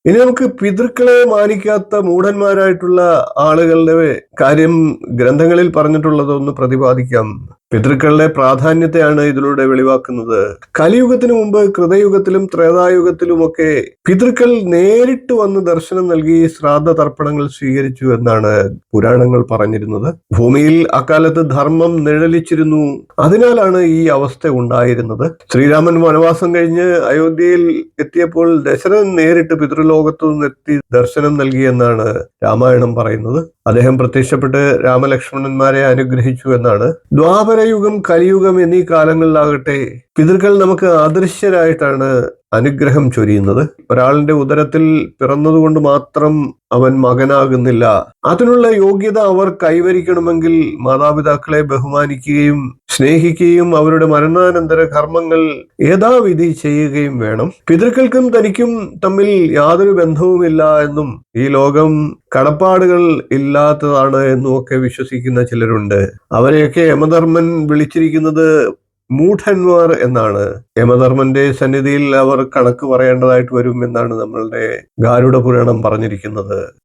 ഇനി നമുക്ക് പിതൃക്കളെ മാനിക്കാത്ത മൂഢന്മാരായിട്ടുള്ള ആളുകളുടെ കാര്യം ഗ്രന്ഥങ്ങളിൽ പറഞ്ഞിട്ടുള്ളതൊന്ന് പ്രതിപാദിക്കാം. പിതൃക്കളുടെ പ്രാധാന്യത്തെയാണ് ഇതിലൂടെ വെളിവാക്കുന്നത്. കലിയുഗത്തിനു മുമ്പ് കൃതയുഗത്തിലും ത്രേതായുഗത്തിലുമൊക്കെ പിതൃക്കൾ നേരിട്ട് വന്ന് ദർശനം നൽകി ശ്രാദ്ധ തർപ്പണങ്ങൾ സ്വീകരിച്ചു എന്നാണ് പുരാണങ്ങൾ പറഞ്ഞിരുന്നത്. ഭൂമിയിൽ അക്കാലത്ത് ധർമ്മം നിഴലിച്ചിരുന്നു. അതിനാലാണ് ഈ അവസ്ഥ ഉണ്ടായിരുന്നത്. ശ്രീരാമൻ വനവാസം കഴിഞ്ഞ് അയോധ്യയിൽ എത്തിയപ്പോൾ ദശരഥൻ നേരിട്ട് പിതൃലോകത്തു നിന്നെത്തി ദർശനം നൽകിയെന്നാണ് രാമായണം പറയുന്നത്. അദ്ദേഹം പ്രത്യക്ഷപ്പെട്ട് രാമലക്ഷ്മണന്മാരെ അനുഗ്രഹിച്ചു എന്നാണ്. ദ്വാപരയുഗം, കലിയുഗം എന്നീ കാലങ്ങളിലാകട്ടെ പിതൃക്കൾ നമുക്ക് അദൃശ്യരായിട്ടാണ് അനുഗ്രഹം ചൊരിയുന്നത്. ഒരാളിന്റെ ഉദരത്തിൽ പിറന്നതുകൊണ്ട് മാത്രം അവൻ മകനാകുന്നില്ല. അതിനുള്ള യോഗ്യത അവർ കൈവരിക്കണമെങ്കിൽ മാതാപിതാക്കളെ ബഹുമാനിക്കുകയും സ്നേഹിക്കുകയും അവരുടെ മരണാനന്തര കർമ്മങ്ങൾ യഥാവിധി ചെയ്യുകയും വേണം. പിതൃക്കൾക്കും തനിക്കും തമ്മിൽ യാതൊരു ബന്ധവുമില്ല എന്നും ഈ ലോകം കടപ്പാടുകൾ ഇല്ലാത്തതാണ് എന്നും ഒക്കെ വിശ്വസിക്കുന്ന ചിലരുണ്ട്. അവരെയൊക്കെ യമധർമ്മൻ വിളിച്ചിരിക്കുന്നത് മൂഢന്മാർ എന്നാണ്. യമധർമ്മന്റെ സന്നിധിയിൽ അവർ കണക്ക് പറയേണ്ടതായിട്ട് വരും എന്നാണ് നമ്മളുടെ ഗാരുഡ പുരാണം പറഞ്ഞിരിക്കുന്നത്.